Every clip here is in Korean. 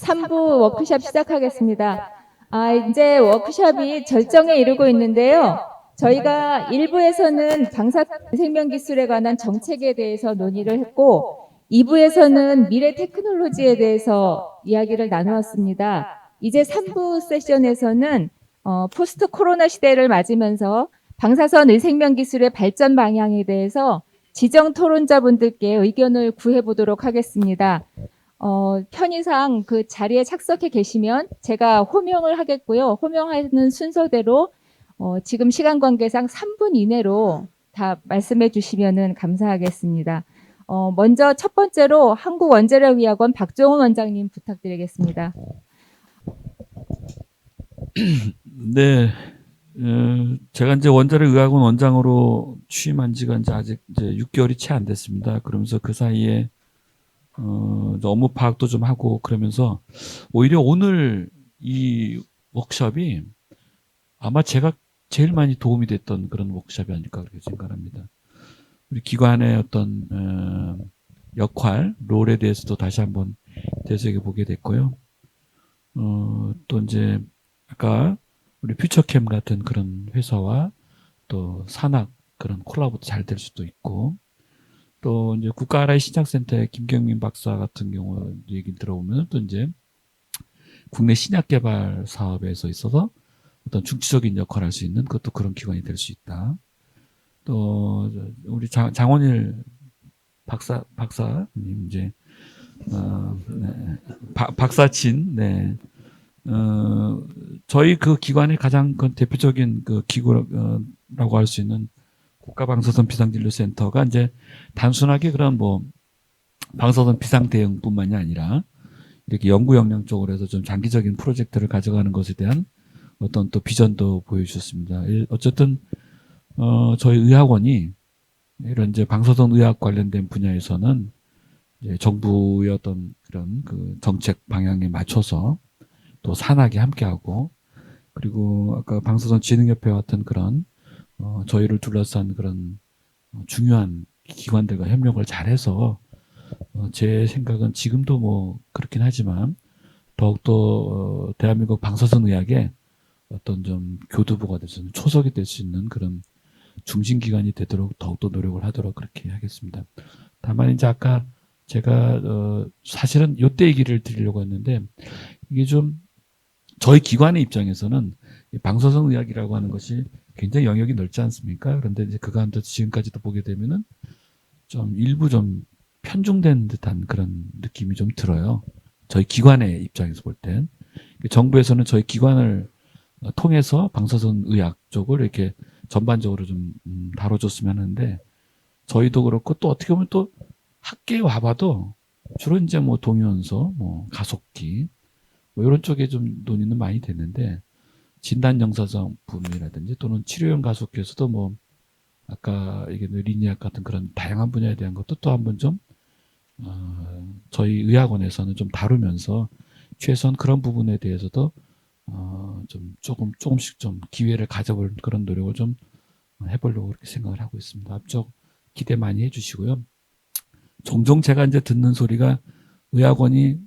3부 워크숍 시작하겠습니다. 이제 워크숍이 절정에 이르고 있는데요. 저희가 1부에서는 방사 생명 기술에 관한 정책에 대해서 논의를 했고, 2부에서는 미래 테크놀로지에 대해서 이야기를 나누었습니다. 이제 3부 세션에서는 포스트 코로나 시대를 맞으면서 방사선 의생명 기술의 발전 방향에 대해서 지정 토론자분들께 의견을 구해보도록 하겠습니다. 편의상 그 자리에 착석해 계시면 제가 호명을 하겠고요. 호명하는 순서대로 지금 시간 관계상 3분 이내로 다 말씀해 주시면 감사하겠습니다. 먼저 첫 번째로 한국원자력의학원 박종훈 원장님 부탁드리겠습니다. 네, 제가 이제 원자력의학원 원장으로 취임한 지가 이제 아직 이제 6개월이 채 안 됐습니다. 그러면서 그 사이에 업무 파악도 좀 하고 그러면서 오히려 오늘 이 워크숍이 아마 제가 제일 많이 도움이 됐던 그런 워크숍이 아닐까 그렇게 생각합니다. 우리 기관의 어떤 역할, 롤에 대해서도 다시 한번 되새겨 보게 됐고요. 또 이제 아까 우리 퓨처캠 같은 그런 회사와 또 산학 그런 콜라보도 잘 될 수도 있고 또 이제 국가아라이 신약센터의 김경민 박사 같은 경우 얘기 들어보면 또 이제 국내 신약 개발 사업에서 있어서 어떤 중추적인 역할을 할 수 있는 그것도 그런 기관이 될 수 있다. 또 우리 장원일 박사님 이제 네, 박사친 네. 저희 그 기관의 가장 그 대표적인 그 기구라고 할 수 있는 국가방사선 비상진료센터가 이제 단순하게 그런 뭐 방사선 비상 대응뿐만이 아니라 이렇게 연구 역량 쪽으로 해서 좀 장기적인 프로젝트를 가져가는 것에 대한 어떤 또 비전도 보여주셨습니다. 어쨌든 저희 의학원이 이런 이제 방사선 의학 관련된 분야에서는 이제 정부의 어떤 그런 그 정책 방향에 맞춰서 또 산학이 함께하고 그리고 아까 방사선 진흥협회 같은 그런 저희를 둘러싼 그런 중요한 기관들과 협력을 잘해서 제 생각은 지금도 뭐 그렇긴 하지만 더욱더 대한민국 방사선 의학에 어떤 좀 교두보가 될 수 있는 초석이 될 수 있는 그런 중심기관이 되도록 더욱더 노력을 하도록 그렇게 하겠습니다. 다만 이제 아까 제가 사실은 요때 얘기를 드리려고 했는데 이게 좀 저희 기관의 입장에서는 방사선 의학이라고 하는 것이 굉장히 영역이 넓지 않습니까? 그런데 이제 그 가운데 지금까지도 보게 되면은 좀 일부 좀 편중된 듯한 그런 느낌이 좀 들어요. 저희 기관의 입장에서 볼 땐. 정부에서는 저희 기관을 통해서 방사선 의학 쪽을 이렇게 전반적으로 좀 다뤄줬으면 하는데 저희도 그렇고 또 어떻게 보면 또 학계에 와봐도 주로 이제 뭐 동위원소, 뭐 가속기 뭐 이런 쪽에 좀 논의는 많이 됐는데 진단 영사정 부분이라든지 또는 치료용 가속기에서도 뭐 아까 이게 리니악 같은 그런 다양한 분야에 대한 것도 또 한번 좀 저희 의학원에서는 좀 다루면서 최소한 그런 부분에 대해서도 좀 조금씩 좀 기회를 가져볼 그런 노력을 좀 해보려고 그렇게 생각을 하고 있습니다. 앞쪽 기대 많이 해주시고요. 종종 제가 이제 듣는 소리가 의학원이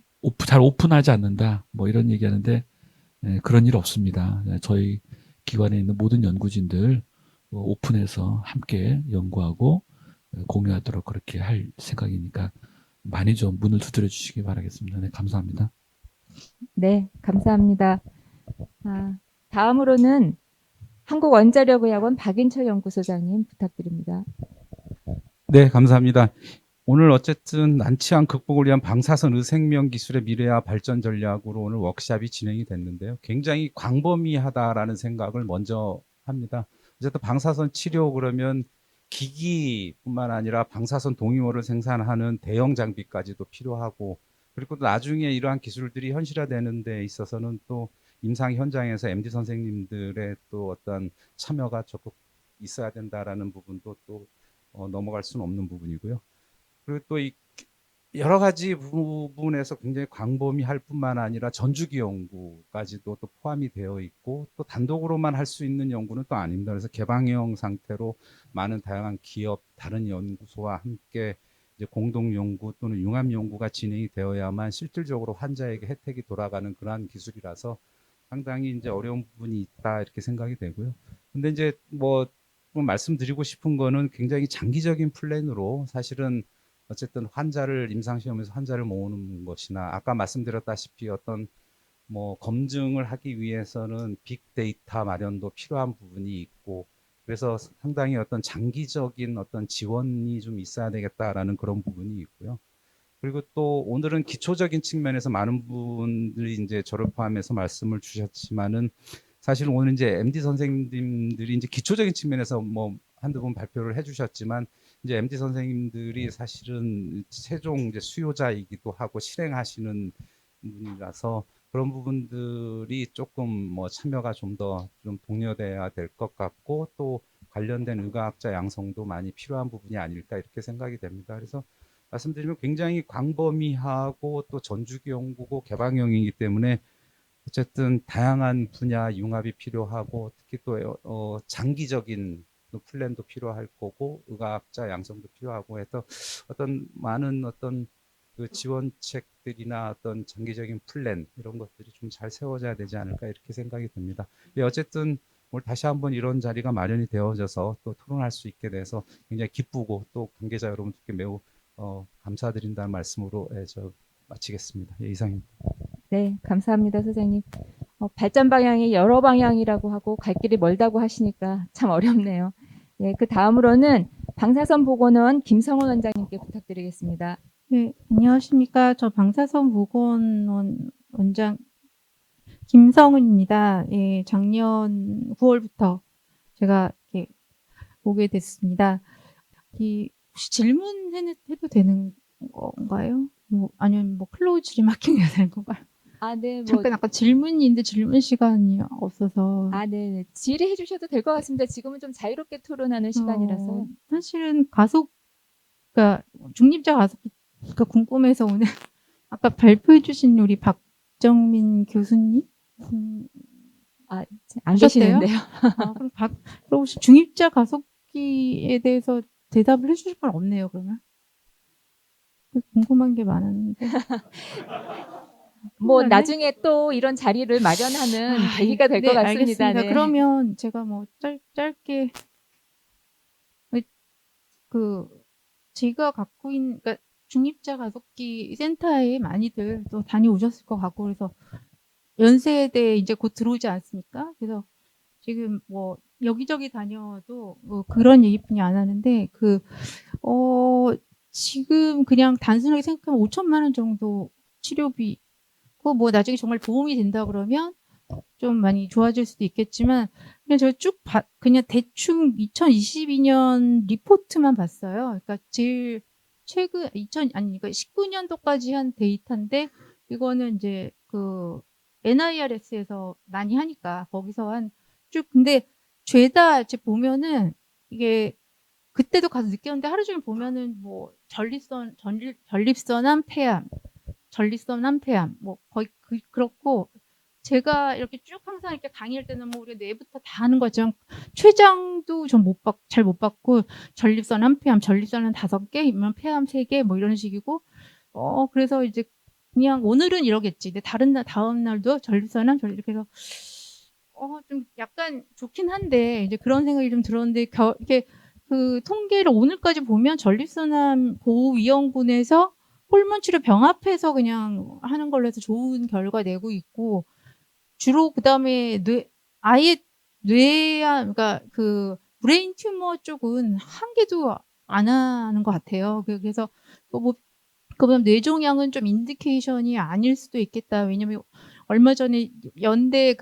잘 오픈하지 않는다 뭐 이런 얘기하는데 그런 일 없습니다. 저희 기관에 있는 모든 연구진들 오픈해서 함께 연구하고 공유하도록 그렇게 할 생각이니까 많이 좀 문을 두드려 주시기 바라겠습니다. 네, 감사합니다. 네, 감사합니다. 다음으로는 한국원자력의학원 박인철 연구소장님 부탁드립니다. 네, 감사합니다. 오늘 어쨌든 난치암 극복을 위한 방사선 의생명 기술의 미래와 발전 전략으로 오늘 워크숍이 진행이 됐는데요. 굉장히 광범위하다라는 생각을 먼저 합니다. 어쨌든 방사선 치료 그러면 기기뿐만 아니라 방사선 동위모를 생산하는 대형 장비까지도 필요하고 그리고 또 나중에 이러한 기술들이 현실화되는 데 있어서는 또 임상 현장에서 MD 선생님들의 또 어떤 참여가 적극 있어야 된다라는 부분도 또 넘어갈 수는 없는 부분이고요. 그리고 또 여러 가지 부분에서 굉장히 광범위할 뿐만 아니라 전주기 연구까지도 또 포함이 되어 있고 또 단독으로만 할 수 있는 연구는 또 아닙니다. 그래서 개방형 상태로 많은 다양한 기업, 다른 연구소와 함께 이제 공동 연구 또는 융합 연구가 진행이 되어야만 실질적으로 환자에게 혜택이 돌아가는 그러한 기술이라서 상당히 이제 어려운 부분이 있다 이렇게 생각이 되고요. 근데 이제 뭐 말씀드리고 싶은 거는 굉장히 장기적인 플랜으로 사실은 어쨌든 환자를 임상시험에서 환자를 모으는 것이나 아까 말씀드렸다시피 어떤 뭐 검증을 하기 위해서는 빅데이터 마련도 필요한 부분이 있고 그래서 상당히 어떤 장기적인 어떤 지원이 좀 있어야 되겠다라는 그런 부분이 있고요. 그리고 또 오늘은 기초적인 측면에서 많은 분들이 이제 저를 포함해서 말씀을 주셨지만은 사실 오늘 이제 MD 선생님들이 이제 기초적인 측면에서 뭐 한두 번 발표를 해주셨지만 이제 MD 선생님들이 사실은 최종 이제 수요자이기도 하고 실행하시는 분이라서 그런 부분들이 조금 뭐 참여가 좀 더 좀 독려돼야 될 것 같고 또 관련된 의과학자 양성도 많이 필요한 부분이 아닐까 이렇게 생각이 됩니다. 그래서 말씀드리면 굉장히 광범위하고 또 전주기 연구고 개방형이기 때문에 어쨌든 다양한 분야 융합이 필요하고 특히 또 장기적인 플랜도 필요할 거고 의과학자 양성도 필요하고 해서 어떤 많은 어떤 그 지원책들이나 어떤 장기적인 플랜 이런 것들이 좀 잘 세워져야 되지 않을까 이렇게 생각이 듭니다. 예, 어쨌든 오늘 다시 한번 이런 자리가 마련이 되어져서 또 토론할 수 있게 돼서 굉장히 기쁘고 또 관계자 여러분들께 매우 감사드린다는 말씀으로 저 마치겠습니다. 예, 이상입니다. 네, 감사합니다, 소장님. 발전 방향이 여러 방향이라고 하고 갈 길이 멀다고 하시니까 참 어렵네요. 예, 그 다음으로는 방사선 보건원 김성원 원장님께 부탁드리겠습니다. 네, 안녕하십니까. 저 방사선 보건원 원장 김성은입니다. 예, 작년 9월부터 제가 이렇게 오게 됐습니다. 혹시 질문해도 되는 건가요? 뭐, 아니면 뭐 클로즈 리마킹해야 되는 건가요? 아, 네, 뭐, 잠깐 아까 질문인데 질문 시간이 없어서. 아, 네, 질의해 주셔도 될 것 같습니다. 지금은 좀 자유롭게 토론하는 시간이라서요. 사실은 그러니까 중립자 가속기가 궁금해서 오늘 아까 발표해 주신 우리 박정민 교수님 아, 안 하셨대요? 계시는데요. 그럼 그럼 혹시 중입자 가속기에 대해서 대답을 해주실 건 없네요, 그러면? 궁금한 게 많았는데. 뭐, 큰일 났네. 나중에 또 이런 자리를 마련하는 계기가 될 것 네, 같습니다. 알겠습니다. 네. 그러면 제가 뭐 짧게 제가 갖고 있는 그러니까 중립자 가속기 센터에 많이들 또 다녀오셨을 것 같고 그래서 연세대 이제 곧 들어오지 않습니까? 그래서 지금 뭐 여기저기 다녀도 뭐 그런 얘기뿐이 안 하는데 지금 그냥 단순하게 생각하면 5천만 원 정도 치료비 그거 뭐 나중에 정말 도움이 된다 그러면 좀 많이 좋아질 수도 있겠지만 그냥 제가 그냥 대충 2022년 리포트만 봤어요. 그러니까 제일 최근 19년도까지 한 데이터인데 이거는 이제 그 NIRS에서 많이 하니까 거기서 한 쭉 근데 죄다 이제 보면은 이게 그때도 가서 느꼈는데 하루 종일 보면은 뭐 전립선암 폐암, 전립선암 폐암 뭐 거의 그렇고 제가 이렇게 쭉 항상 이렇게 강의할 때는 뭐 우리가 뇌부터 다 하는 거지만 췌장도 좀 잘 못 받고 전립선암 폐암, 전립선은 5개, 이면 폐암 3개 뭐 이런 식이고 그래서 이제 그냥 오늘은 이러겠지. 근데 다음 날도 전립선암 이렇게 해서 좀 약간 좋긴 한데 이제 그런 생각이 좀 들었는데 이렇게 그 통계를 오늘까지 보면 전립선암 고위험군에서 호르몬 치료 병합해서 그냥 하는 걸로 해서 좋은 결과 내고 있고 주로 그다음에 아예 그러니까 그 브레인 튜머 쪽은 한 개도 안 하는 것 같아요. 그래서 그러면 뇌종양은 좀 인디케이션이 아닐 수도 있겠다. 왜냐면 얼마 전에 연대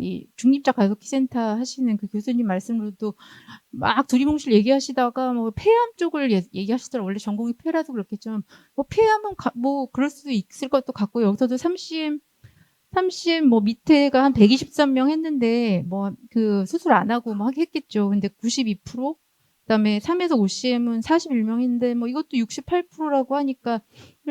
이 중립자 가속기 센터 하시는 그 교수님 말씀으로도 막 두리뭉실 얘기하시다가 뭐 폐암 쪽을 얘기하시더라고요. 원래 전공이 폐라서 그렇겠지만 뭐 폐암은 뭐 그럴 수도 있을 것도 같고 여기서도 30 뭐 밑에가 한 123명 했는데 뭐 그 수술 안 하고 뭐 했겠죠. 근데 92% 그다음에 3에서 5CM은 41명 했는데 뭐 이것도 68%라고 하니까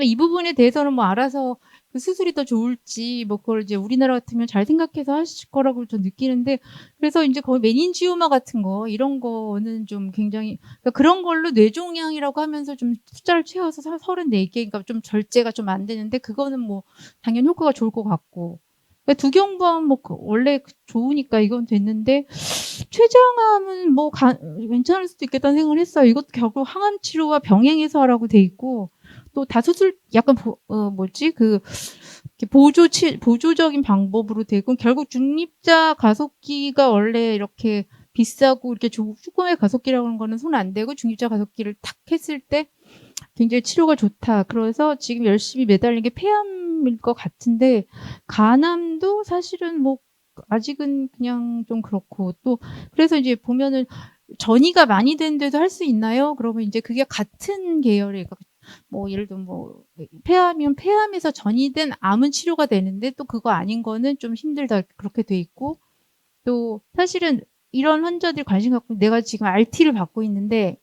이 부분에 대해서는 뭐 알아서 그 수술이 더 좋을지 뭐 그걸 이제 우리나라 같으면 잘 생각해서 하실 거라고 저 느끼는데 그래서 이제 거의 메닌지오마 같은 거 이런 거는 좀 굉장히 그러니까 그런 걸로 뇌종양이라고 하면서 좀 숫자를 채워서 34개 그러니까 좀 절제가 좀 안 되는데 그거는 뭐 당연히 효과가 좋을 것 같고 그러니까 두경부암 뭐 원래 좋으니까 이건 됐는데 췌장암은 뭐 괜찮을 수도 있겠다는 생각을 했어요. 이것도 결국 항암 치료와 병행해서 하라고 돼 있고 또 다수술 약간 이렇게 보조적인 방법으로 되고 결국 중립자 가속기가 원래 이렇게 비싸고 이렇게 조금의 가속기라고 하는 거는 손 안 대고 중립자 가속기를 탁 했을 때 굉장히 치료가 좋다. 그래서 지금 열심히 매달린 게 폐암일 것 같은데 간암도 사실은 뭐 아직은 그냥 좀 그렇고 또 그래서 이제 보면은 전이가 많이 된 데도 할 수 있나요? 그러면 이제 그게 같은 계열의 그러니까 뭐 예를 들면 뭐 폐암이면 폐암에서 전이된 암은 치료가 되는데 또 그거 아닌 거는 좀 힘들다 그렇게 돼 있고 또 사실은 이런 환자들이 관심 갖고 내가 지금 RT를 받고 있는데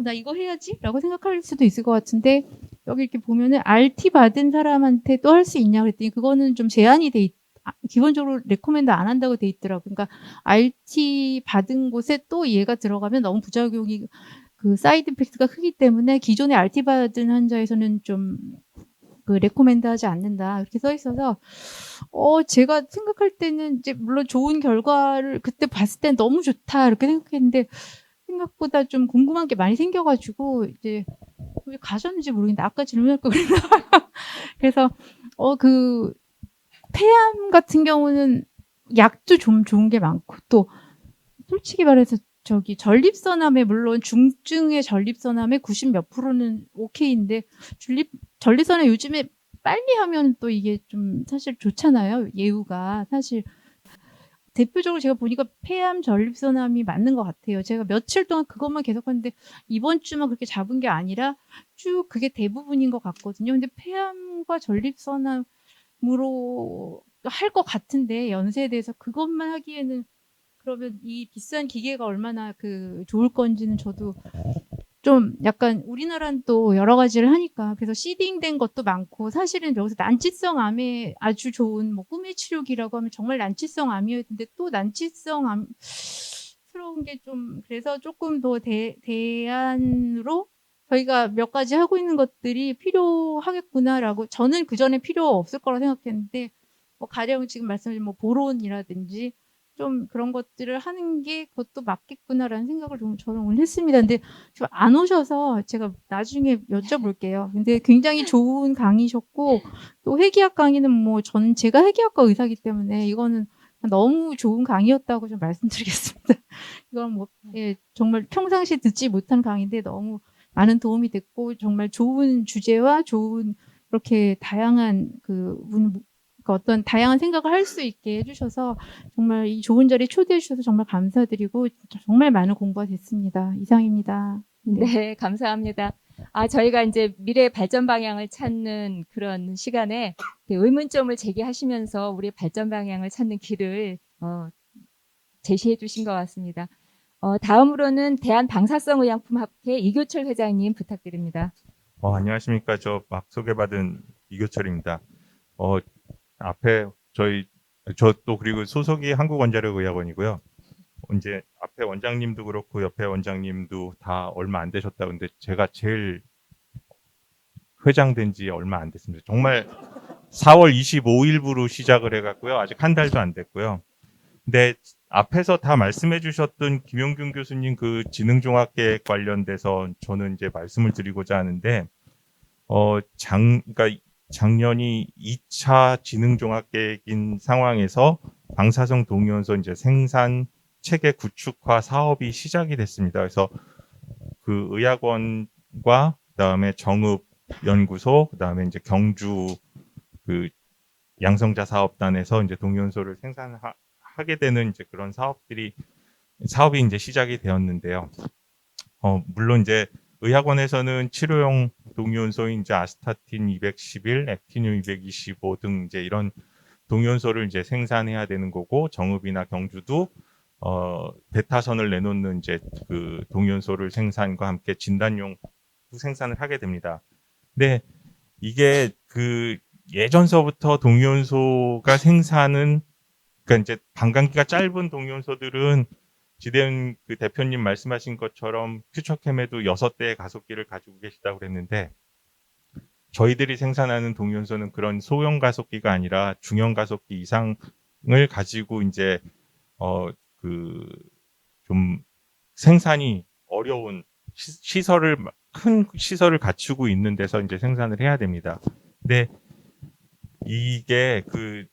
나 이거 해야지라고 생각할 수도 있을 것 같은데 여기 이렇게 보면은 RT 받은 사람한테 또 할 수 있냐 그랬더니 그거는 좀 제한이 돼 기본적으로 레코멘드 안 한다고 돼 있더라고요. 그러니까 RT 받은 곳에 또 얘가 들어가면 너무 부작용이 그 사이드 이펙트가 크기 때문에 기존에 RT 받은 환자에서는 좀 그 레코멘드 하지 않는다. 이렇게 써 있어서 제가 생각할 때는 이제 물론 좋은 결과를 그때 봤을 땐 너무 좋다 이렇게 생각했는데 생각보다 좀 궁금한 게 많이 생겨가지고 이제 왜 가셨는지 모르겠는데 아까 질문할 거 그랬나 봐요. 그래서 그 폐암 같은 경우는 약도 좀 좋은 게 많고 또 솔직히 말해서 저기 전립선암에 물론 중증의 전립선암에 90 몇 프로는 오케이인데 전립선암 요즘에 빨리 하면 또 이게 좀 사실 좋잖아요. 예후가 사실 대표적으로 제가 보니까 폐암 전립선암이 맞는 것 같아요. 제가 며칠 동안 그것만 계속하는데 이번 주만 그렇게 잡은 게 아니라 쭉 그게 대부분인 것 같거든요. 근데 폐암과 전립선암으로 할 것 같은데 연세에 대해서 그것만 하기에는 그러면 이 비싼 기계가 얼마나 좋을 건지는 저도 좀 약간 우리나라는 또 여러 가지를 하니까 그래서 시딩된 것도 많고 사실은 여기서 난치성 암에 아주 좋은 뭐 꿈의 치료기라고 하면 정말 난치성 암이었는데 또 난치성 암스러운 게 좀 그래서 조금 더 대안으로 저희가 몇 가지 하고 있는 것들이 필요하겠구나라고 저는 그 전에 필요 없을 거라 생각했는데 뭐 가령 지금 말씀하신 뭐 보론이라든지 좀 그런 것들을 하는 게 그것도 맞겠구나라는 생각을 좀 저는 오늘 했습니다. 근데 좀 안 오셔서 제가 나중에 여쭤볼게요. 근데 굉장히 좋은 강의셨고 또 회계학 강의는 뭐 저는 제가 회계학과 의사이기 때문에 이거는 너무 좋은 강의였다고 좀 말씀드리겠습니다. 이건 뭐 정말 평상시 듣지 못한 강의인데 너무 많은 도움이 됐고 정말 좋은 주제와 좋은 이렇게 다양한 그러니까 어떤 다양한 생각을 할 수 있게 해주셔서 정말 이 좋은 자리에 초대해 주셔서 정말 감사드리고 정말 많은 공부가 됐습니다. 이상입니다. 네, 감사합니다. 저희가 이제 미래의 발전 방향을 찾는 그런 시간에 의문점을 제기하시면서 우리의 발전 방향을 찾는 길을 제시해 주신 것 같습니다. 다음으로는 대한방사성의약품학회 이교철 회장님 부탁드립니다. 안녕하십니까. 저 막 소개받은 이교철입니다. 앞에 저 또 그리고 소속이 한국원자력의학원이고요. 이제 앞에 원장님도 그렇고 옆에 원장님도 다 얼마 안 되셨다. 근데 제가 제일 회장 된 지 얼마 안 됐습니다. 정말 4월 25일부로 시작을 해갖고요. 아직 한 달도 안 됐고요. 근데 앞에서 다 말씀해 주셨던 김용균 교수님 그 지능종합계획 관련돼서 저는 이제 말씀을 드리고자 하는데, 그러니까 작년이 2차 지능종합계획인 상황에서 방사성 동위원소 이제 생산 체계 구축화 사업이 시작이 됐습니다. 그래서 그 의학원과 그다음에 정읍연구소, 그다음에 이제 경주 그 양성자 사업단에서 이제 동위원소를 생산하게 되는 이제 그런 사업이 이제 시작이 되었는데요. 물론 이제 의학원에서는 치료용 동위원소인 이제 아스타틴 211, 액티늄 225 등 이제 이런 동위원소를 이제 생산해야 되는 거고, 정읍이나 경주도 베타선을 내놓는 이제 그 동위원소를 생산과 함께 진단용 생산을 하게 됩니다. 근데 이게 예전서부터 동위원소가 생산은 그러니까 이제 방광기가 짧은 동위원소들은 지대현 그 대표님 말씀하신 것처럼 퓨처캠에도 6대의 가속기를 가지고 계시다고 그랬는데 저희들이 생산하는 동위원소는 그런 소형 가속기가 아니라 중형 가속기 이상을 가지고 이제 그 좀 생산이 어려운 시설을 큰 시설을 갖추고 있는 데서 이제 생산을 해야 됩니다. 근데 이게 그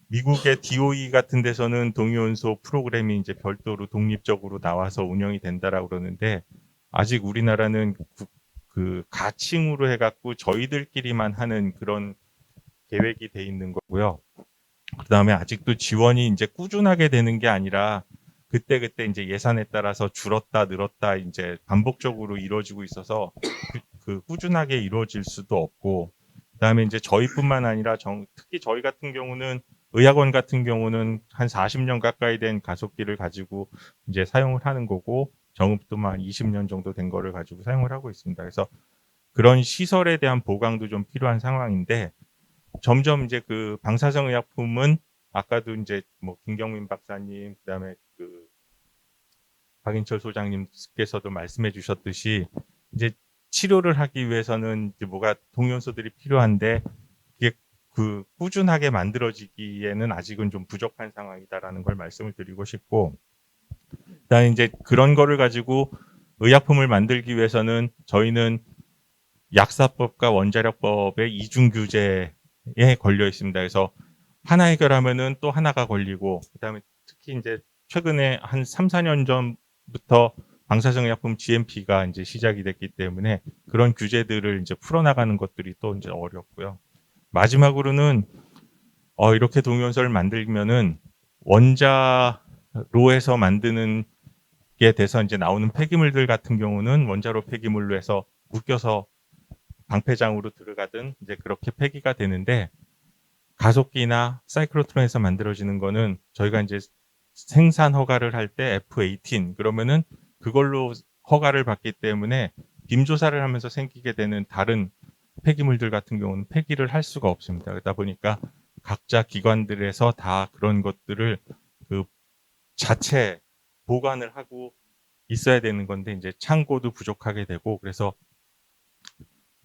미국의 DOE 같은 데서는 동위원소 프로그램이 이제 별도로 독립적으로 나와서 운영이 된다라고 그러는데 아직 우리나라는 그 가칭으로 해갖고 저희들끼리만 하는 그런 계획이 돼 있는 거고요. 그 다음에 아직도 지원이 이제 꾸준하게 되는 게 아니라 그때 이제 예산에 따라서 줄었다 늘었다 이제 반복적으로 이루어지고 있어서 그 꾸준하게 이루어질 수도 없고 그다음에 이제 저희뿐만 아니라 특히 저희 같은 경우는 의학원 같은 경우는 한 40년 가까이 된 가속기를 가지고 이제 사용을 하는 거고 정읍도 한 20년 정도 된 거를 가지고 사용을 하고 있습니다. 그래서 그런 시설에 대한 보강도 좀 필요한 상황인데 점점 이제 그 방사성 의약품은 아까도 이제 뭐 김경민 박사님 그다음에 그 박인철 소장님께서도 말씀해 주셨듯이 이제 치료를 하기 위해서는 이제 뭐가 동위원소들이 필요한데 이게 그 꾸준하게 만들어지기에는 아직은 좀 부족한 상황이다라는 걸 말씀을 드리고 싶고 그다음에 이제 그런 거를 가지고 의약품을 만들기 위해서는 저희는 약사법과 원자력법의 이중 규제에 걸려 있습니다. 그래서 하나 해결하면은 또 하나가 걸리고 그다음에 특히 이제 최근에 한 3, 4년 전부터 방사성 의약품 GMP가 이제 시작이 됐기 때문에 그런 규제들을 이제 풀어나가는 것들이 또 이제 어렵고요. 마지막으로는 이렇게 동위원소를 만들면은 원자로에서 만드는 게 돼서 이제 나오는 폐기물들 같은 경우는 원자로 폐기물로 해서 묶여서 방패장으로 들어가든 이제 그렇게 폐기가 되는데 가속기나 사이클로트론에서 만들어지는 거는 저희가 이제 생산 허가를 할 때 F18 그러면은 그걸로 허가를 받기 때문에 빔 조사를 하면서 생기게 되는 다른 폐기물들 같은 경우는 폐기를 할 수가 없습니다. 그러다 보니까 각자 기관들에서 다 그런 것들을 그 자체 보관을 하고 있어야 되는 건데 이제 창고도 부족하게 되고 그래서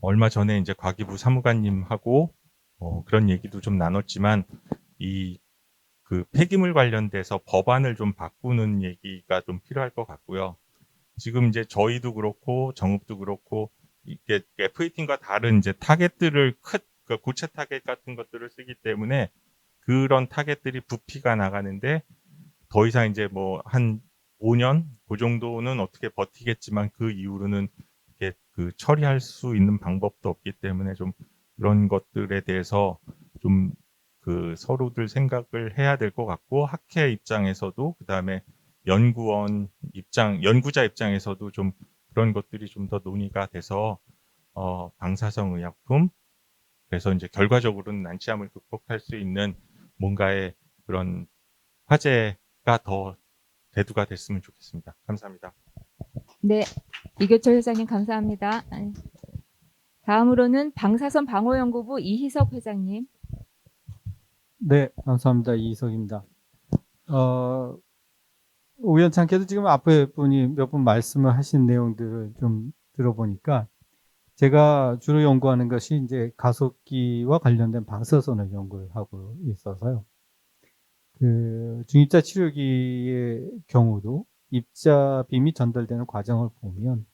얼마 전에 이제 과기부 사무관님하고 그런 얘기도 좀 나눴지만 이 그 폐기물 관련돼서 법안을 좀 바꾸는 얘기가 좀 필요할 것 같고요. 지금 이제 저희도 그렇고 정읍도 그렇고 이게 F18과 다른 이제 타겟들을 그러니까 고체 타겟 같은 것들을 쓰기 때문에 그런 타겟들이 부피가 나가는데 더 이상 이제 뭐 한 5년 그 정도는 어떻게 버티겠지만 그 이후로는 이렇게 그 처리할 수 있는 방법도 없기 때문에 좀 그런 것들에 대해서 좀 그 서로들 생각을 해야 될 것 같고 학회 입장에서도 그다음에 연구자 입장에서도 좀 그런 것들이 좀 더 논의가 돼서 방사성 의약품 그래서 이제 결과적으로는 난치암을 극복할 수 있는 뭔가의 그런 화제가 더 대두가 됐으면 좋겠습니다. 감사합니다. 네, 이교철 회장님 감사합니다. 다음으로는 방사선 방호연구부 이희석 회장님. 네, 감사합니다. 이희석입니다. 우연찮게도 지금 앞에 분이 몇 분 말씀을 하신 내용들을 좀 들어보니까 제가 주로 연구하는 것이 이제 가속기와 관련된 방사선을 연구를 하고 있어서요. 그 중입자 치료기의 경우도 입자 빔이 전달되는 과정을 보면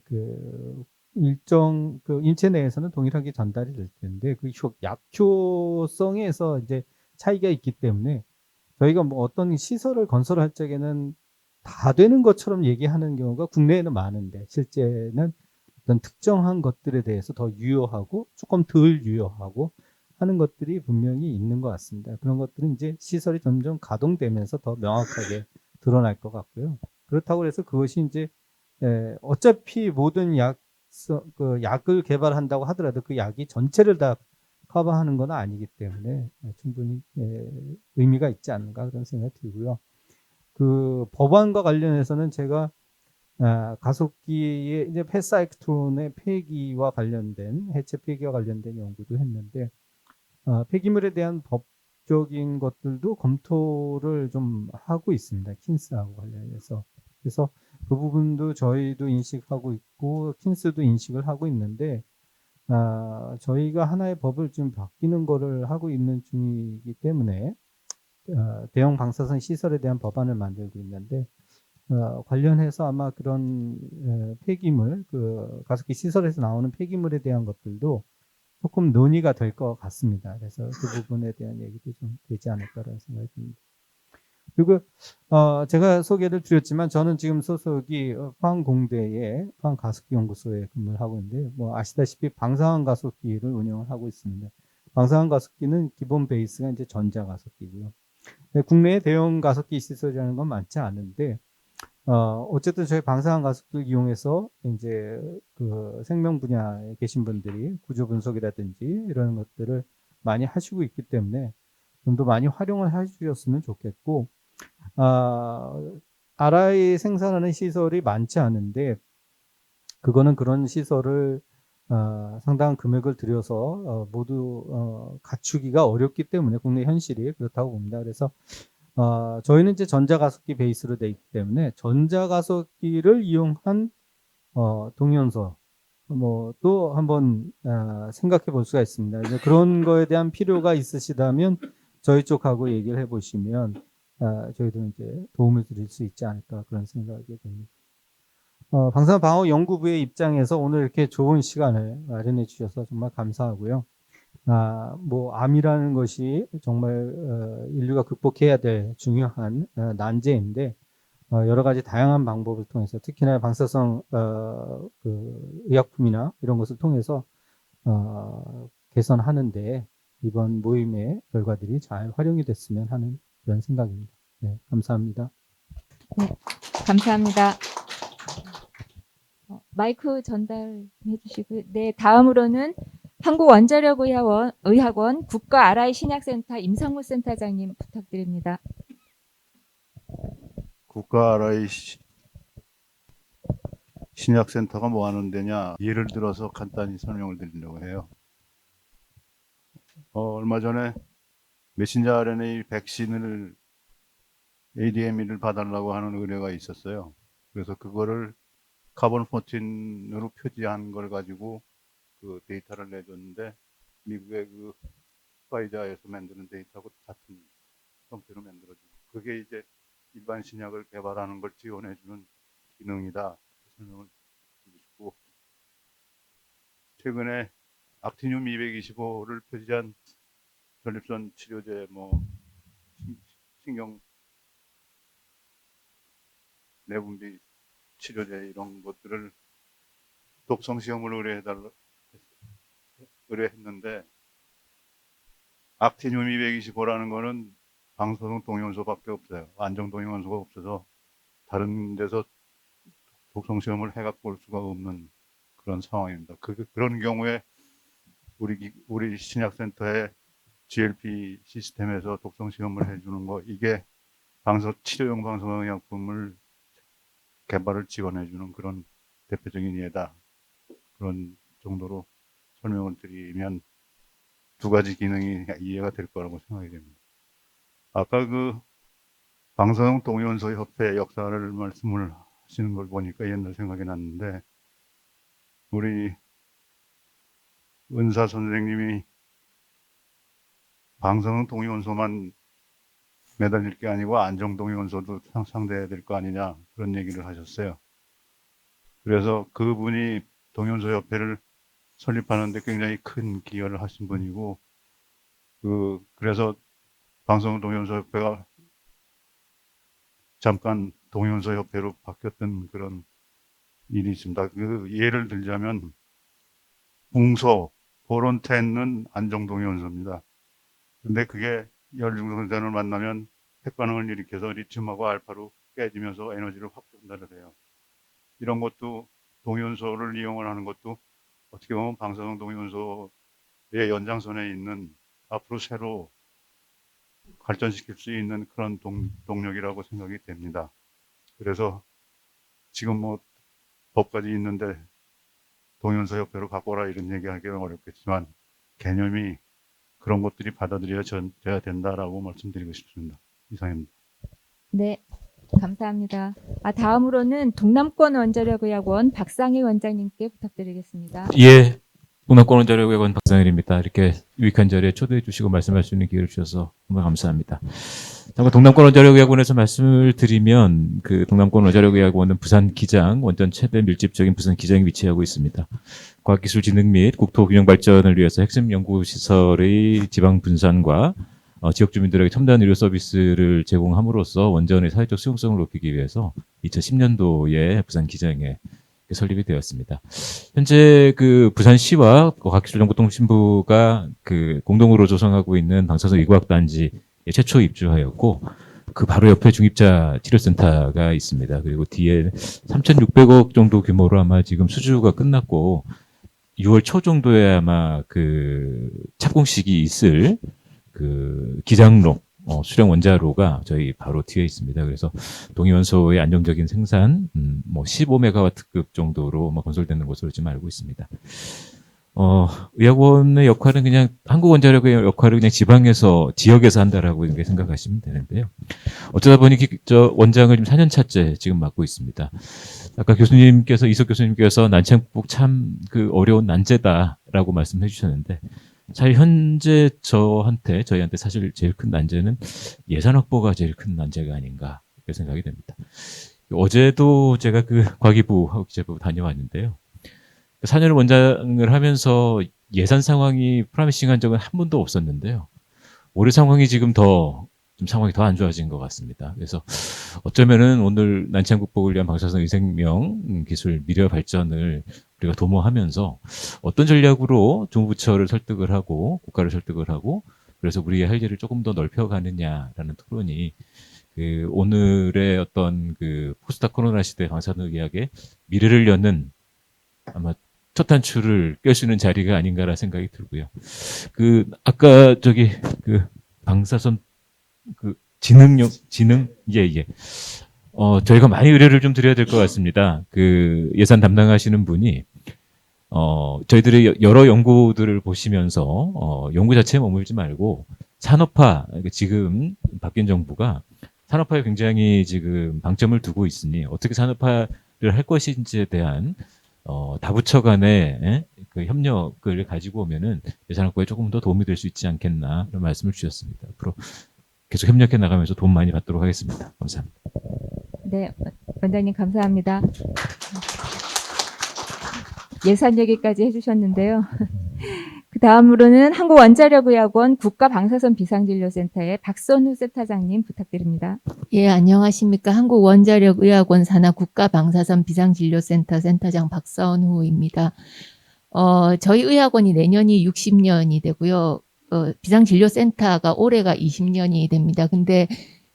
그 일정 그 인체 내에서는 동일하게 전달이 될 텐데 그 약효성에서 이제 차이가 있기 때문에 저희가 뭐 어떤 시설을 건설할 적에는 다 되는 것처럼 얘기하는 경우가 국내에는 많은데 실제는 어떤 특정한 것들에 대해서 더 유효하고 조금 덜 유효하고 하는 것들이 분명히 있는 것 같습니다. 그런 것들은 이제 시설이 점점 가동되면서 더 명확하게 드러날 것 같고요. 그렇다고 해서 그것이 이제 어차피 모든 약을 개발한다고 하더라도 그 약이 전체를 다 커버하는 건 아니기 때문에 충분히 의미가 있지 않는가 그런 생각이 들고요. 그 법안과 관련해서는 제가 가속기의 이제 폐사이클트론의 폐기와 관련된 해체 폐기와 관련된 연구도 했는데 폐기물에 대한 법적인 것들도 검토를 좀 하고 있습니다. 킨스하고 관련해서. 그래서 그 부분도 저희도 인식하고 있고 킨스도 인식을 하고 있는데 저희가 하나의 법을 지금 바뀌는 거를 하고 있는 중이기 때문에 대형 방사선 시설에 대한 법안을 만들고 있는데 관련해서 아마 그런 폐기물, 그 가습기 시설에서 나오는 폐기물에 대한 것들도 조금 논의가 될 것 같습니다. 그래서 그 부분에 대한 얘기도 좀 되지 않을까라는 생각이 듭니다. 그리고 제가 소개를 드렸지만 저는 지금 소속이 포항공대의 포항가습기연구소에 근무를 하고 있는데 뭐 아시다시피 방사선 가습기를 운영을 하고 있습니다. 방사선 가습기는 기본 베이스가 이제 전자가습기고요. 국내에 대형 가습기 시설이라는 건 많지 않은데 어쨌든 저희 방사선 가습기를 이용해서 이제 그 생명 분야에 계신 분들이 구조 분석이라든지 이런 것들을 많이 하시고 있기 때문에 좀 더 많이 활용을 해주셨으면 좋겠고, RI 생산하는 시설이 많지 않은데, 그거는 그런 시설을 상당한 금액을 들여서 모두 갖추기가 어렵기 때문에 국내 현실이 그렇다고 봅니다. 그래서 저희는 이제 전자가습기 베이스로 되어 있기 때문에 전자가습기를 이용한 동연서 뭐 또 한번 생각해 볼 수가 있습니다. 이제 그런 거에 대한 필요가 있으시다면 저희 쪽하고 얘기를 해보시면 저희도 이제 도움을 드릴 수 있지 않을까 그런 생각이 듭니다. 방사방어연구부의 입장에서 오늘 이렇게 좋은 시간을 마련해 주셔서 정말 감사하고요. 뭐 암이라는 것이 정말 인류가 극복해야 될 중요한 난제인데 여러 가지 다양한 방법을 통해서 특히나 방사성 그 의약품이나 이런 것을 통해서 개선하는데 이번 모임의 결과들이 잘 활용이 됐으면 하는 그런 생각입니다. 네, 감사합니다. 네, 감사합니다. 마이크 전달해 주시고요. 네, 다음으로는 한국원자력의학원 국가 RI 신약센터 임성무 센터장님 부탁드립니다. 국가 RI 신약센터가 뭐 하는 데냐, 예를 들어서 간단히 설명을 드리려고 해요. 얼마 전에 메신저 RNA 백신을 ADME를 봐달라고 하는 의뢰가 있었어요. 그래서 그거를 카본 14으로 표지한 걸 가지고 그 데이터를 내줬는데 미국의 그 파이자에서 만드는 데이터하고 같은 형태로 만들어지고 그게 이제 일반 신약을 개발하는 걸 지원해주는 기능이다. 설명을 드리고 싶고, 최근에 악티늄 225를 표시한 전립선 치료제, 뭐 신경 내분비 치료제 이런 것들을 독성 시험을 의뢰했는데 악티늄 225라는 거는 방사성 동위원소밖에 없어요. 안정 동위원소가 없어서 다른 데서 독성 시험을 해갖고 볼 수가 없는 그런 상황입니다. 그런 경우에 우리 신약센터의 GLP 시스템에서 독성 시험을 해주는 거, 이게 치료용 방사성의약품을 개발을 지원해주는 그런 대표적인 예다. 그런 정도로 설명을 드리면 두 가지 기능이 이해가 될 거라고 생각이 됩니다. 아까 그 방사성 동위원소 협회 역사를 말씀을 하시는 걸 보니까 옛날 생각이 났는데, 우리 은사 선생님이 방사성 동위원소만 매달릴 게 아니고 안정 동위원소도 상대해야 될 거 아니냐, 그런 얘기를 하셨어요. 그래서 그분이 동위원소 협회를 설립하는데 굉장히 큰 기여를 하신 분이고, 그래서 방사성 동위원소 협회가 잠깐 동위원소 협회로 바뀌었던 그런 일이 있습니다. 그 예를 들자면 웅소, 보론10은 안정 동위원소입니다. 근데 그게 열중성전을 만나면 핵반응을 일으켜서 리튬하고 알파로 깨지면서 에너지를 확 전달해요. 이런 것도 동위원소를 이용을 하는 것도 어떻게 보면 방사성 동위원소의 연장선에 있는 앞으로 새로 발전시킬 수 있는 그런 동력이라고 생각이 됩니다. 그래서 지금 뭐 법까지 있는데 동위원소 협회로 갖고 오라 이런 얘기하기는 어렵겠지만 개념이 그런 것들이 받아들여져야 된다라고 말씀드리고 싶습니다. 이상입니다. 네, 감사합니다. 다음으로는 동남권 원자력의학원 박상희 원장님께 부탁드리겠습니다. 예, 동남권 원자력의학원 박상일입니다. 이렇게 유익한 자리에 초대해 주시고 말씀할 수 있는 기회를 주셔서 정말 감사합니다. 잠깐 동남권 원자력의학원에서 말씀을 드리면 그 동남권 원자력의학원은 부산 기장 원전 최대 밀집적인 부산 기장에 위치하고 있습니다. 과학기술 진흥 및 국토 균형 발전을 위해서 핵심 연구 시설의 지방 분산과 지역 주민들에게 첨단 의료 서비스를 제공함으로써 원전의 사회적 수용성을 높이기 위해서 2010년도에 부산 기장에 설립이 되었습니다. 현재 그 부산시와 과학기술정보통신부가 그 공동으로 조성하고 있는 방사선 위과학단지에 최초 입주하였고, 그 바로 옆에 중입자 치료센터가 있습니다. 그리고 뒤에 3,600억 정도 규모로 아마 지금 수주가 끝났고 6월 초 정도에 아마 그 착공식이 있을 그 기장로 수령 원자로가 저희 바로 뒤에 있습니다. 그래서 동위원소의 안정적인 생산, 15메가와트급 정도로 건설되는 것으로 지금 알고 있습니다. 의학원의 역할은 그냥 한국원자력의 역할을 그냥 지역에서 한다라고 이렇게 생각하시면 되는데요. 어쩌다 보니 저 원장을 지금 4년차째 지금 맡고 있습니다. 아까 이석 교수님께서 난창북 참 그 어려운 난제다라고 말씀해 주셨는데, 사실 현재 저희한테 사실 제일 큰 난제는 예산 확보가 제일 큰 난제가 아닌가 이렇게 생각이 됩니다. 어제도 제가 그 과기부하고 기재부 다녀왔는데요. 4년을 원장을 하면서 예산 상황이 프라미싱한 적은 한 번도 없었는데요. 올해 상황이 지금 상황이 더 안 좋아진 것 같습니다. 그래서 어쩌면은 오늘 난치안 극복을 위한 방사선 의생명 기술 미래 발전을 우리가 도모하면서 어떤 전략으로 정부부처를 설득을 하고 국가를 설득을 하고 그래서 우리의 할 일을 조금 더 넓혀가느냐라는 토론이 그 오늘의 어떤 그 포스트 코로나 시대 방사선 의학의 미래를 여는 아마 첫 단추를 깰 수 있는 자리가 아닌가라는 생각이 들고요. 그 아까 그 방사선 그 지능 저희가 많이 의뢰를 좀 드려야 될 것 같습니다. 그 예산 담당하시는 분이 저희들의 여러 연구들을 보시면서 연구 자체에 머물지 말고 산업화, 지금 바뀐 정부가 산업화에 굉장히 지금 방점을 두고 있으니 어떻게 산업화를 할 것인지에 대한 다부처 간의 그 협력을 가지고 오면은 예산 확보에 조금 더 도움이 될 수 있지 않겠나 그런 말씀을 주셨습니다. 앞으로 계속 협력해 나가면서 도움 많이 받도록 하겠습니다. 감사합니다. 네, 원장님 감사합니다. 예산 얘기까지 해주셨는데요. 그 다음으로는 한국원자력의학원 국가방사선 비상진료센터의 박선우 센터장님 부탁드립니다. 예, 안녕하십니까. 한국원자력의학원 산하 국가방사선 비상진료센터 센터장 박선우입니다. 저희 의학원이 내년이 60년이 되고요. 비상진료센터가 올해가 20년이 됩니다. 근데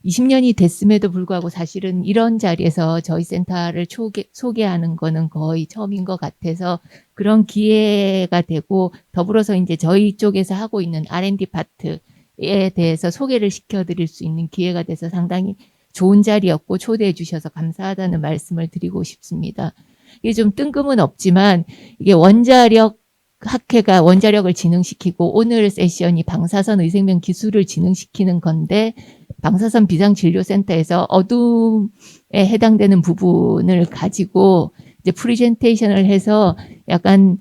20년이 됐음에도 불구하고 사실은 이런 자리에서 저희 센터를 소개하는 거는 거의 처음인 것 같아서 그런 기회가 되고, 더불어서 이제 저희 쪽에서 하고 있는 R&D 파트에 대해서 소개를 시켜드릴 수 있는 기회가 돼서 상당히 좋은 자리였고 초대해 주셔서 감사하다는 말씀을 드리고 싶습니다. 이게 좀 뜬금은 없지만 이게 원자력 학회가 원자력을 진흥시키고 오늘 세션이 방사선 의생명 기술을 진흥시키는 건데, 방사선 비상진료센터에서 어둠에 해당되는 부분을 가지고 이제 프리젠테이션을 해서 약간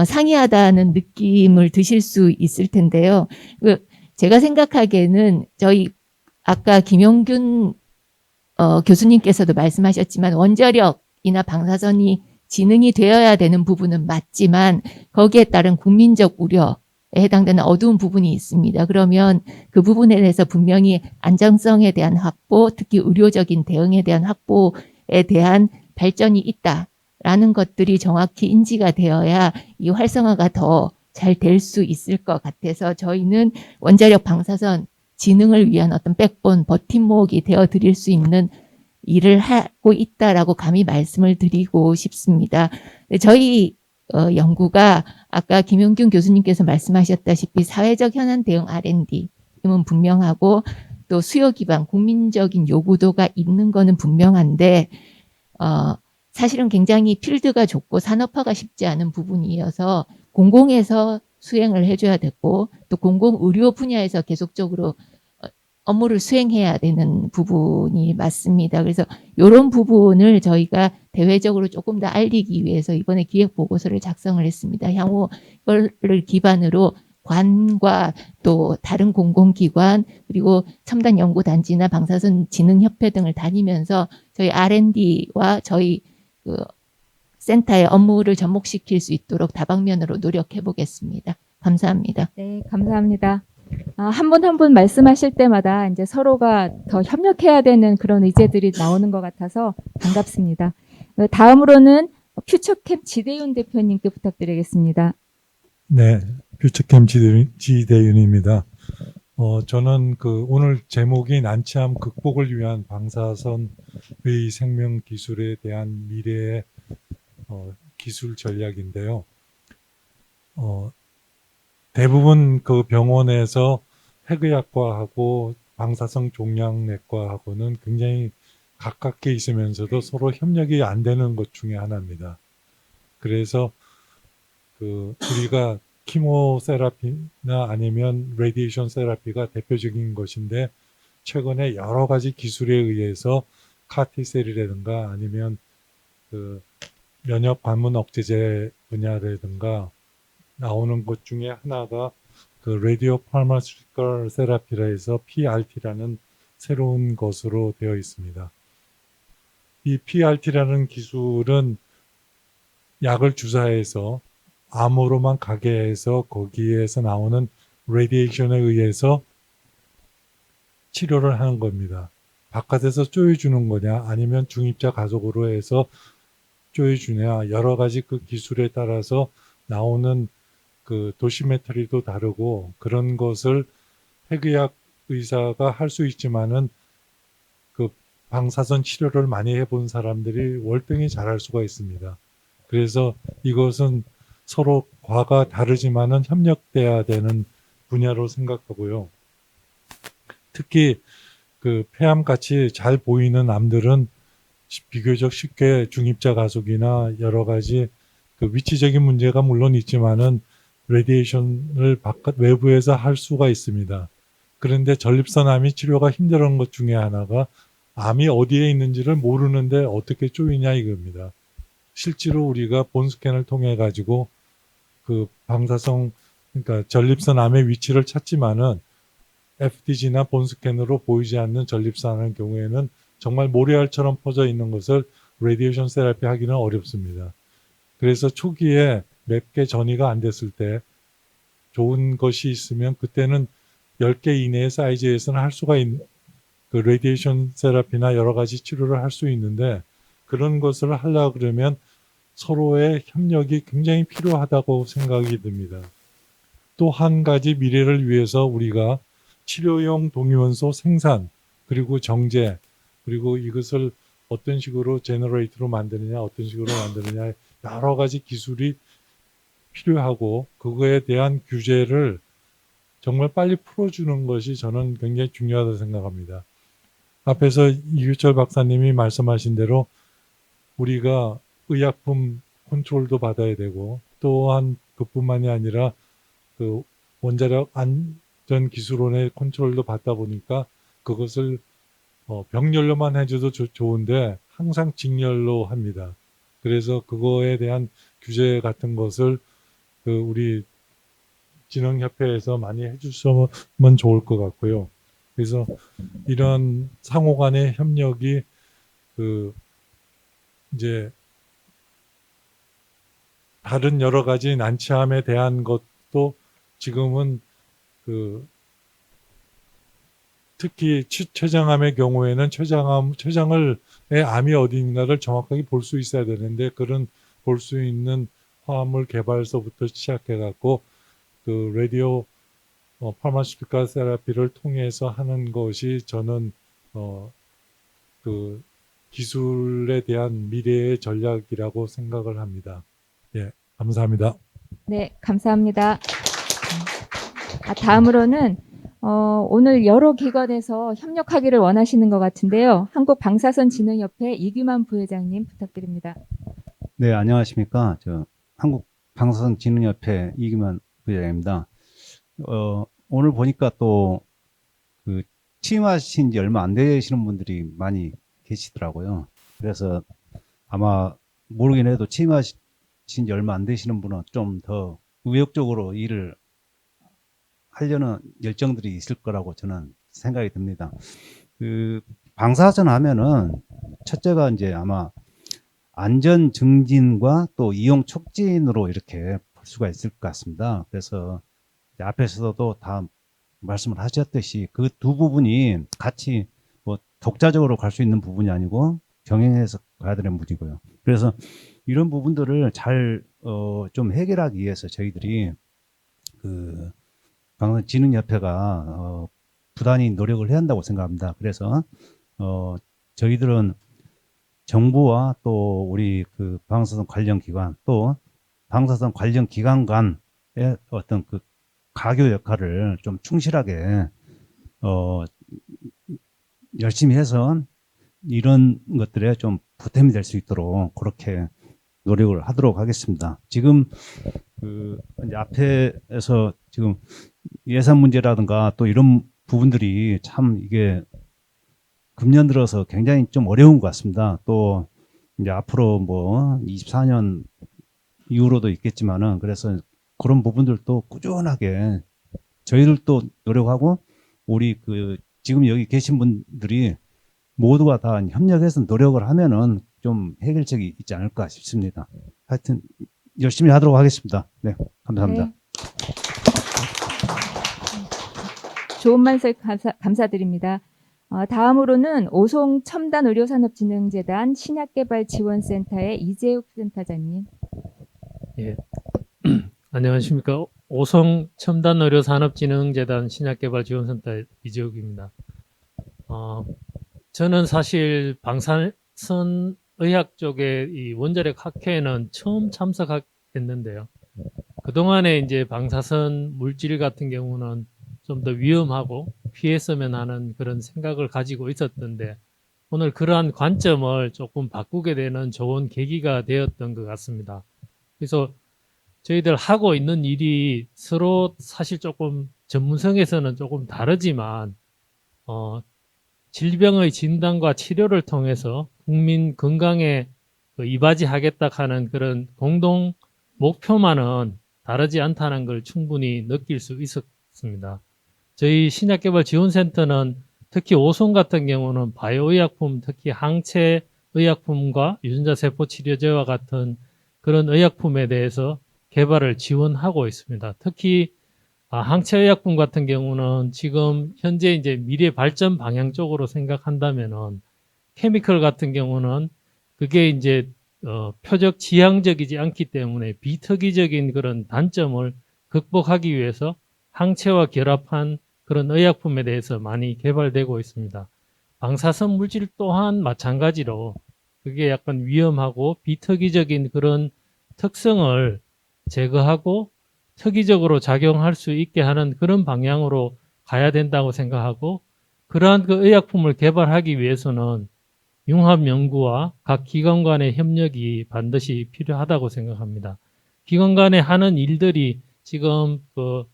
상이하다는 느낌을 드실 수 있을 텐데요. 제가 생각하기에는 저희 아까 김용균 교수님께서도 말씀하셨지만 원자력이나 방사선이 진흥이 되어야 되는 부분은 맞지만 거기에 따른 국민적 우려에 해당되는 어두운 부분이 있습니다. 그러면 그 부분에 대해서 분명히 안정성에 대한 확보, 특히 의료적인 대응에 대한 확보에 대한 발전이 있다라는 것들이 정확히 인지가 되어야 이 활성화가 더 잘 될 수 있을 것 같아서 저희는 원자력 방사선 진흥을 위한 어떤 백본, 버팀목이 되어 드릴 수 있는 일을 하고 있다라고 감히 말씀을 드리고 싶습니다. 저희 연구가 아까 김용균 교수님께서 말씀하셨다시피 사회적 현안 대응 R&D임은 분명하고 또 수요 기반 국민적인 요구도가 있는 거는 분명한데 사실은 굉장히 필드가 좁고 산업화가 쉽지 않은 부분이어서 공공에서 수행을 해줘야 되고 또 공공의료 분야에서 계속적으로 업무를 수행해야 되는 부분이 맞습니다. 그래서 이런 부분을 저희가 대외적으로 조금 더 알리기 위해서 이번에 기획 보고서를 작성을 했습니다. 향후 이걸 기반으로 관과 또 다른 공공기관 그리고 첨단연구단지나 방사선 진흥협회 등을 다니면서 저희 R&D와 저희 그 센터의 업무를 접목시킬 수 있도록 다방면으로 노력해 보겠습니다. 감사합니다. 네, 감사합니다. 한 분 한 분 말씀하실 때마다 이제 서로가 더 협력해야 되는 그런 의제들이 나오는 것 같아서 반갑습니다. 다음으로는 퓨처캠 지대윤 대표님께 부탁드리겠습니다. 네, 퓨처캠 지대윤입니다. 저는 오늘 제목이 난치암 극복을 위한 방사선의 생명 기술에 대한 미래의 기술 전략인데요. 대부분 그 병원에서 핵의학과하고 방사성 종양내과하고는 굉장히 가깝게 있으면서도 서로 협력이 안 되는 것 중에 하나입니다. 그래서 우리가 키모세라피나 아니면 레디에이션 세라피가 대표적인 것인데 최근에 여러 가지 기술에 의해서 카티셀이라든가 아니면 면역 반문 억제제 분야라든가 나오는 것 중에 하나가 라디오 파르마시티컬 세라피라 해서 PRT라는 새로운 것으로 되어 있습니다. 이 PRT라는 기술은 약을 주사해서 암으로만 가게 해서 거기에서 나오는 레디에이션에 의해서 치료를 하는 겁니다. 바깥에서 쪼여주는 거냐 아니면 중입자 가속으로 해서 쪼여주냐 여러 가지 그 기술에 따라서 나오는 도시메트리도 다르고 그런 것을 핵의학 의사가 할 수 있지만은 방사선 치료를 많이 해본 사람들이 월등히 잘할 수가 있습니다. 그래서 이것은 서로 과가 다르지만은 협력돼야 되는 분야로 생각하고요. 특히 폐암 같이 잘 보이는 암들은 비교적 쉽게 중입자 가속이나 여러 가지 위치적인 문제가 물론 있지만은 레디에이션을 바깥 외부에서 할 수가 있습니다. 그런데 전립선 암이 치료가 힘든 것 중에 하나가 암이 어디에 있는지를 모르는데 어떻게 쪼이냐 이겁니다. 실제로 우리가 본스캔을 통해 가지고 그러니까 전립선 암의 위치를 찾지만은 FDG나 본스캔으로 보이지 않는 전립선의 경우에는 정말 모래알처럼 퍼져 있는 것을 레디에이션 세라피 하기는 어렵습니다. 그래서 초기에 몇 개 전이가 안 됐을 때 좋은 것이 있으면 그때는 10개 이내의 사이즈에서는 할 수가 있는 레디에이션 세라피나 여러 가지 치료를 할 수 있는데 그런 것을 하려고 그러면 서로의 협력이 굉장히 필요하다고 생각이 듭니다. 또 한 가지 미래를 위해서 우리가 치료용 동위원소 생산 그리고 정제 그리고 이것을 어떤 식으로 제너레이터로 만드느냐 어떤 식으로 만드느냐 여러 가지 기술이 필요하고 그거에 대한 규제를 정말 빨리 풀어주는 것이 저는 굉장히 중요하다고 생각합니다. 앞에서 이규철 박사님이 말씀하신 대로 우리가 의약품 컨트롤도 받아야 되고 또한 그뿐만이 아니라 원자력 안전 기술원의 컨트롤도 받다 보니까 그것을 병렬로만 해줘도 좋은데 항상 직렬로 합니다. 그래서 그거에 대한 규제 같은 것을 우리 진흥협회에서 많이 해주시면 좋을 것 같고요. 그래서 이런 상호 간의 협력이 이제 다른 여러 가지 난치암에 대한 것도 지금은 특히 췌장암의 경우에는 췌장의 암이 어디인가를 정확하게 볼 수 있어야 되는데 그런 볼 수 있는 화합물 개발서부터 시작해 갖고 라디오 파르마시티컬 세라피를 통해서 하는 것이 저는 기술에 대한 미래의 전략이라고 생각을 합니다. 예, 감사합니다. 네, 감사합니다. 다음으로는 오늘 여러 기관에서 협력하기를 원하시는 것 같은데요. 한국방사선진흥협회 이규만 부회장님 부탁드립니다. 네, 안녕하십니까. 한국방사선진흥협회 이규만 부회장입니다. 오늘 보니까 또 그 취임하신 지 얼마 안 되시는 분들이 많이 계시더라고요. 그래서 아마 모르긴 해도 취임하신 지 얼마 안 되시는 분은 좀 더 의욕적으로 일을 하려는 열정들이 있을 거라고 저는 생각이 듭니다. 그 방사선 하면은 첫째가 이제 아마 안전 증진과 또 이용 촉진으로 이렇게 볼 수가 있을 것 같습니다. 그래서 이제 앞에서도 다 말씀을 하셨듯이 그 두 부분이 같이 뭐 독자적으로 갈 수 있는 부분이 아니고 병행해서 가야 되는 부분이고요. 그래서 이런 부분들을 잘 좀 해결하기 위해서 저희들이 그 방송진흥협회가 부단히 노력을 해야 한다고 생각합니다. 그래서 저희들은 정부와 또 우리 그 방사선 관련 기관 또 방사선 관련 기관 간의 어떤 그 가교 역할을 좀 충실하게 열심히 해서 이런 것들에 좀 보탬이 될 수 있도록 그렇게 노력을 하도록 하겠습니다. 지금 그 이제 앞에서 지금 예산 문제라든가 또 이런 부분들이 참 이게 금년 들어서 굉장히 좀 어려운 것 같습니다. 또 이제 앞으로 뭐 24년 이후로도 있겠지만은 그래서 그런 부분들도 꾸준하게 저희들도 노력하고 우리 그 지금 여기 계신 분들이 모두가 다 협력해서 노력을 하면은 좀 해결책이 있지 않을까 싶습니다. 하여튼 열심히 하도록 하겠습니다. 네, 감사합니다. 네. 좋은 말씀 감사드립니다. 다음으로는 오송 첨단의료산업진흥재단 신약개발지원센터의 이재욱 센터장님. 예. 안녕하십니까. 오송 첨단의료산업진흥재단 신약개발지원센터 이재욱입니다. 저는 사실 방사선 의학 쪽에 이 원자력 학회에는 처음 참석했는데요. 그동안에 이제 방사선 물질 같은 경우는 좀 더 위험하고 피했으면 하는 그런 생각을 가지고 있었던데 오늘 그러한 관점을 조금 바꾸게 되는 좋은 계기가 되었던 것 같습니다. 그래서 저희들 하고 있는 일이 서로 사실 조금 전문성에서는 조금 다르지만 질병의 진단과 치료를 통해서 국민 건강에 이바지하겠다 하는 그런 공동 목표만은 다르지 않다는 걸 충분히 느낄 수 있었습니다. 저희 신약개발지원센터는 특히 오송 같은 경우는 바이오의약품, 특히 항체의약품과 유전자세포치료제와 같은 그런 의약품에 대해서 개발을 지원하고 있습니다. 특히 항체의약품 같은 경우는 지금 현재 이제 미래 발전 방향 쪽으로 생각한다면은 케미컬 같은 경우는 그게 이제 표적 지향적이지 않기 때문에 비특이적인 그런 단점을 극복하기 위해서 항체와 결합한 그런 의약품에 대해서 많이 개발되고 있습니다. 방사선 물질 또한 마찬가지로 그게 약간 위험하고 비특이적인 그런 특성을 제거하고 특이적으로 작용할 수 있게 하는 그런 방향으로 가야 된다고 생각하고 그러한 그 의약품을 개발하기 위해서는 융합 연구와 각 기관 간의 협력이 반드시 필요하다고 생각합니다. 기관 간에 하는 일들이 지금 그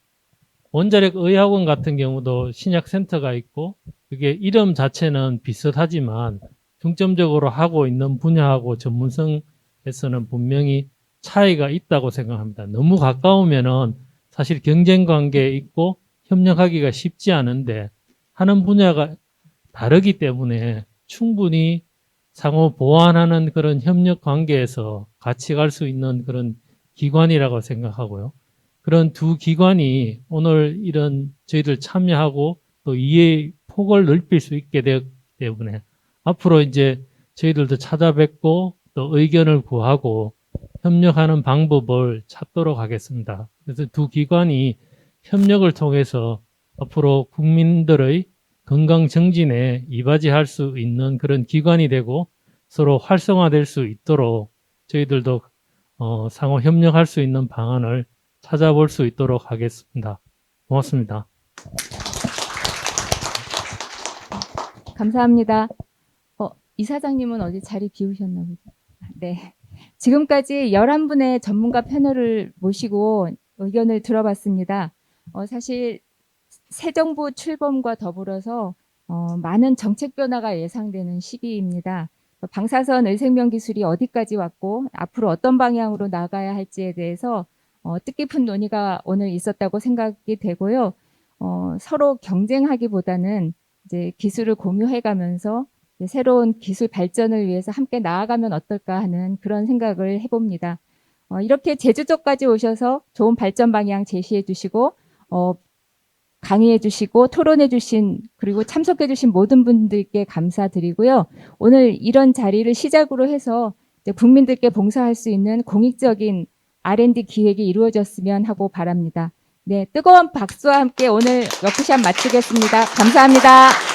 원자력 의학원 같은 경우도 신약센터가 있고 그게 이름 자체는 비슷하지만 중점적으로 하고 있는 분야하고 전문성에서는 분명히 차이가 있다고 생각합니다. 너무 가까우면은 사실 경쟁 관계에 있고 협력하기가 쉽지 않은데 하는 분야가 다르기 때문에 충분히 상호 보완하는 그런 협력 관계에서 같이 갈 수 있는 그런 기관이라고 생각하고요. 그런 두 기관이 오늘 이런 저희들 참여하고 또 이해의 폭을 넓힐 수 있게 되기 때문에 앞으로 이제 저희들도 찾아뵙고 또 의견을 구하고 협력하는 방법을 찾도록 하겠습니다. 그래서 두 기관이 협력을 통해서 앞으로 국민들의 건강 정진에 이바지할 수 있는 그런 기관이 되고 서로 활성화될 수 있도록 저희들도 상호 협력할 수 있는 방안을 찾아볼 수 있도록 하겠습니다. 고맙습니다. 감사합니다. 이사장님은 어디 자리 비우셨나 보죠? 네. 지금까지 11분의 전문가 패널을 모시고 의견을 들어봤습니다. 사실 새 정부 출범과 더불어서 많은 정책 변화가 예상되는 시기입니다. 방사선 의생명 기술이 어디까지 왔고 앞으로 어떤 방향으로 나가야 할지에 대해서 뜻깊은 논의가 오늘 있었다고 생각이 되고요. 서로 경쟁하기보다는 이제 기술을 공유해가면서 이제 새로운 기술 발전을 위해서 함께 나아가면 어떨까 하는 그런 생각을 해봅니다. 이렇게 제주도까지 오셔서 좋은 발전 방향 제시해 주시고 강의해 주시고 토론해 주신 그리고 참석해 주신 모든 분들께 감사드리고요. 오늘 이런 자리를 시작으로 해서 이제 국민들께 봉사할 수 있는 공익적인 R&D 기획이 이루어졌으면 하고 바랍니다. 네, 뜨거운 박수와 함께 오늘 워크숍 마치겠습니다. 감사합니다.